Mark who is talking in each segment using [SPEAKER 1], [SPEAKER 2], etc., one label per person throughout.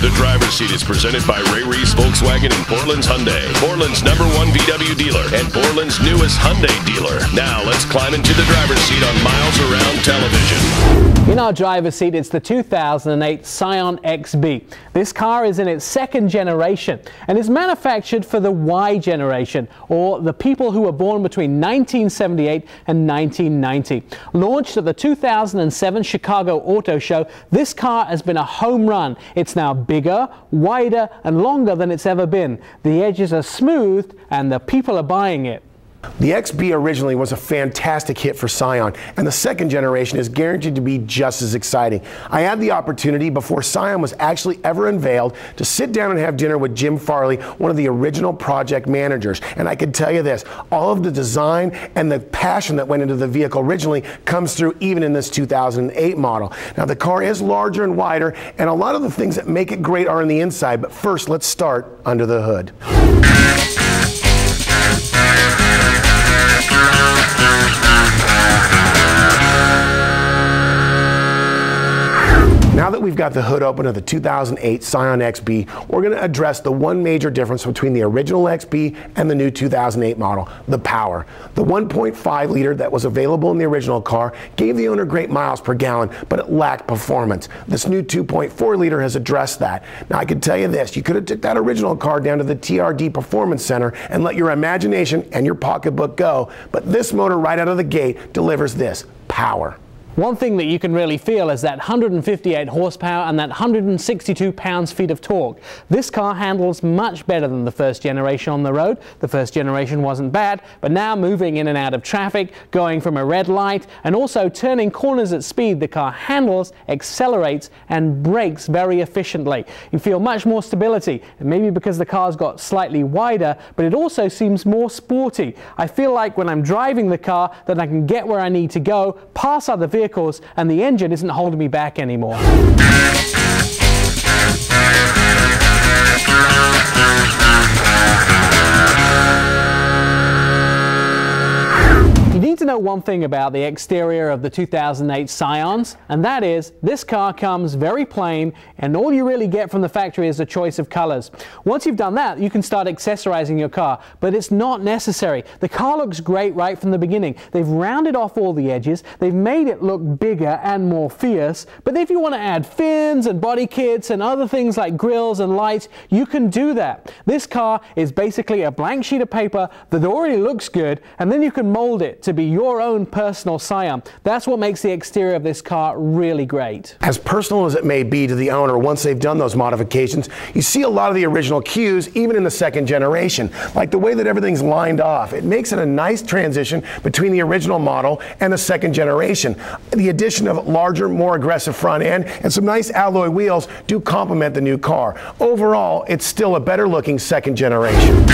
[SPEAKER 1] The driver's seat is presented by Ray Reese Volkswagen and Portland's Hyundai, Portland's #1 VW dealer and Portland's newest Hyundai dealer. Now let's climb into the driver's seat on Miles Around Television.
[SPEAKER 2] In our driver's seat, it's the 2008 Scion XB. This car is in its second generation and is manufactured for the Y generation, or the people who were born between 1978 and 1990. Launched at the 2007 Chicago Auto Show, this car has been a home run. It's now bigger, wider, and longer than it's ever been. The edges are smoothed and the people are buying it.
[SPEAKER 3] The XB originally was a fantastic hit for Scion, and the second generation is guaranteed to be just as exciting. I had the opportunity, before Scion was actually ever unveiled, to sit down and have dinner with Jim Farley, one of the original project managers. And I can tell you this, all of the design and the passion that went into the vehicle originally comes through even in this 2008 model. Now, the car is larger and wider, and a lot of the things that make it great are in the inside, but first let's start under the hood. Now that we've got the hood open of the 2008 Scion XB, we're going to address the one major difference between the original XB and the new 2008 model, the power. The 1.5 liter that was available in the original car gave the owner great miles per gallon, but it lacked performance. This new 2.4 liter has addressed that. Now, I can tell you this, you could have took that original car down to the TRD Performance Center and let your imagination and your pocketbook go, but this motor right out of the gate delivers this, power.
[SPEAKER 2] One thing that you can really feel is that 158 horsepower and that 162 pounds-feet of torque. This car handles much better than the first generation on the road. The first generation wasn't bad, but now moving in and out of traffic, going from a red light, and also turning corners at speed, the car handles, accelerates, and brakes very efficiently. You feel much more stability, and maybe because the car's got slightly wider, but it also seems more sporty. I feel like when I'm driving the car that I can get where I need to go, pass other vehicles, and the engine isn't holding me back anymore. You need to know one thing about the exterior of the 2008 Scions, and that is this car comes very plain, and all you really get from the factory is a choice of colors. Once you've done that, you can start accessorizing your car, but it's not necessary. The car looks great right from the beginning. They've rounded off all the edges, they've made it look bigger and more fierce, but if you want to add fins and body kits and other things like grills and lights, you can do that. This car is basically a blank sheet of paper that already looks good, and then you can mold it to be your own personal Scion. That's what makes the exterior of this car really great.
[SPEAKER 3] As personal as it may be to the owner once they've done those modifications, you see a lot of the original cues even in the second generation, like the way that everything's lined off. It makes it a nice transition between the original model and the second generation. The addition of larger, more aggressive front end and some nice alloy wheels do complement the new car. Overall, it's still a better looking second generation.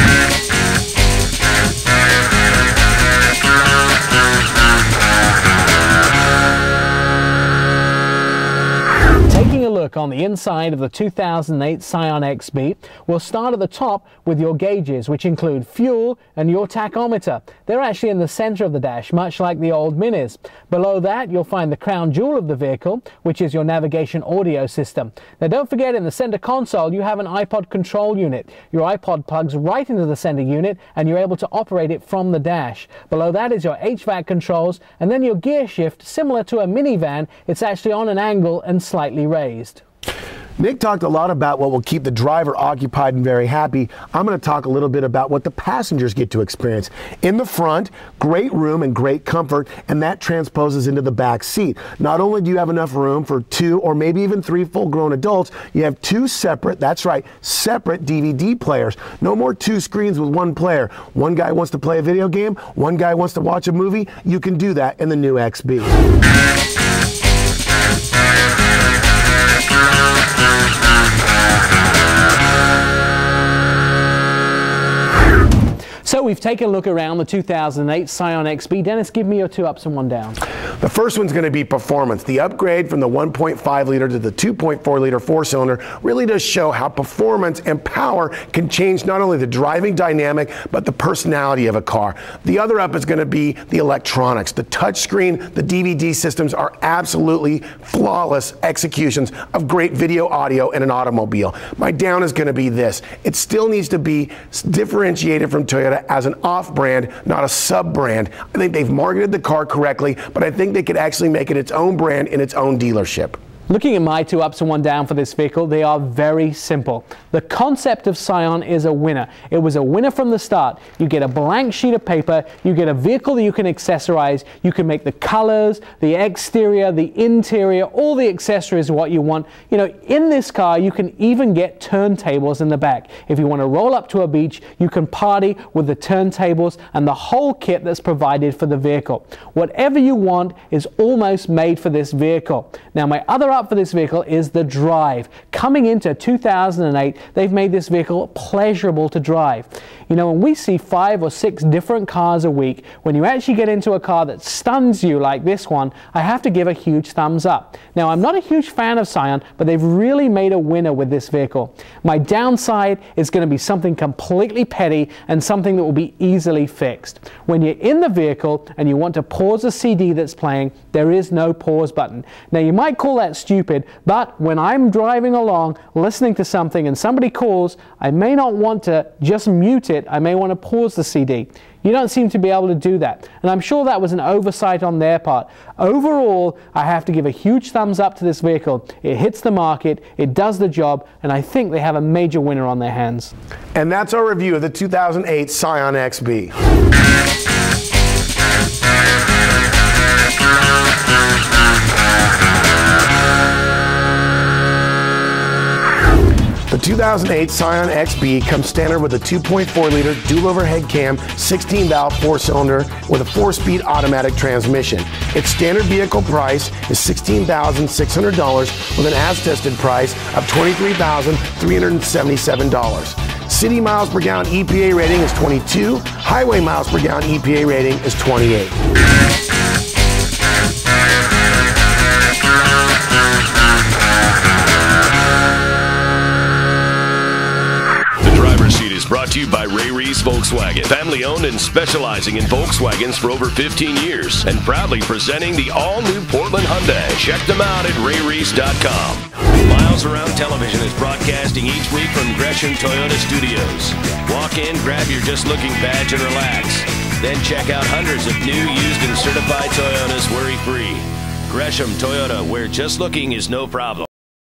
[SPEAKER 2] Taking a look on the inside of the 2008 Scion XB, we'll start at the top with your gauges, which include fuel and your tachometer. They're actually in the center of the dash, much like the old Minis. Below that, you'll find the crown jewel of the vehicle, which is your navigation audio system. Now, don't forget, in the center console, you have an iPod control unit. Your iPod plugs right into the center unit, and you're able to operate it from the dash. Below that is your HVAC controls, and then your gear shift, similar to a minivan. It's actually on an angle and slightly raised.
[SPEAKER 3] Nick talked a lot about what will keep the driver occupied and very happy. I'm going to talk a little bit about what the passengers get to experience. In the front, great room and great comfort, and that transposes into the back seat. Not only do you have enough room for 2 or maybe even 3 full-grown adults, you have 2 separate, that's right, separate DVD players. No more 2 screens with 1 player. One guy wants to play a video game, one guy wants to watch a movie. You can do that in the new XB. So we've taken a look around the 2008 Scion XB. Dennis, give me your 2 ups and 1 down. The first one's going to be performance. The upgrade from the 1.5 liter to the 2.4 liter four-cylinder really does show how performance and power can change not only the driving dynamic, but the personality of a car. The other up is going to be the electronics. The touchscreen, the DVD systems are absolutely flawless executions of great video, audio, in an automobile. My down is going to be this. It still needs to be differentiated from Toyota as an off-brand, not a sub-brand. I think they've marketed the car correctly, but I think they could actually make it its own brand in its own dealership.
[SPEAKER 2] Looking at my 2 ups and 1 down for this vehicle, they are very simple. The concept of Scion is a winner. It was a winner from the start. You get a blank sheet of paper, you get a vehicle that you can accessorize, you can make the colors, the exterior, the interior, all the accessories what you want. You know, in this car, you can even get turntables in the back. If you want to roll up to a beach, you can party with the turntables and the whole kit that's provided for the vehicle. Whatever you want is almost made for this vehicle. Now, my other up for this vehicle is the drive. Coming into 2008, they've made this vehicle pleasurable to drive. You know, when we see 5 or 6 different cars a week, when you actually get into a car that stuns you like this one, I have to give a huge thumbs up. Now, I'm not a huge fan of Scion, but they've really made a winner with this vehicle. My downside is going to be something completely petty and something that will be easily fixed. When you're in the vehicle and you want to pause a CD that's playing, there is no pause button. Now, you might call that stupid, but when I'm driving along listening to something and somebody calls, I may not want to just mute it. I may want to pause the CD. You don't seem to be able to do that, and I'm sure that was an oversight on their part. Overall, I have to give a huge thumbs up to this vehicle. It hits the market, it does the job, and I think they have a major winner on their hands.
[SPEAKER 3] And that's our review of the 2008 Scion XB. The 2008 Scion XB comes standard with a 2.4 liter dual overhead cam, 16 valve 4-cylinder with a 4-speed automatic transmission. Its standard vehicle price is $16,600 with an as-tested price of $23,377. City miles per gallon EPA rating is 22, highway miles per gallon EPA rating is 28.
[SPEAKER 1] Brought to you by Ray Reese Volkswagen, family owned and specializing in Volkswagens for over 15 years, and proudly presenting the all-new Portland Hyundai. Check them out at rayreese.com. Miles Around Television is broadcasting each week from Gresham Toyota Studios. Walk in, grab your Just Looking badge, and relax. Then check out hundreds of new, used, and certified Toyotas worry-free. Gresham Toyota, where just looking is no problem.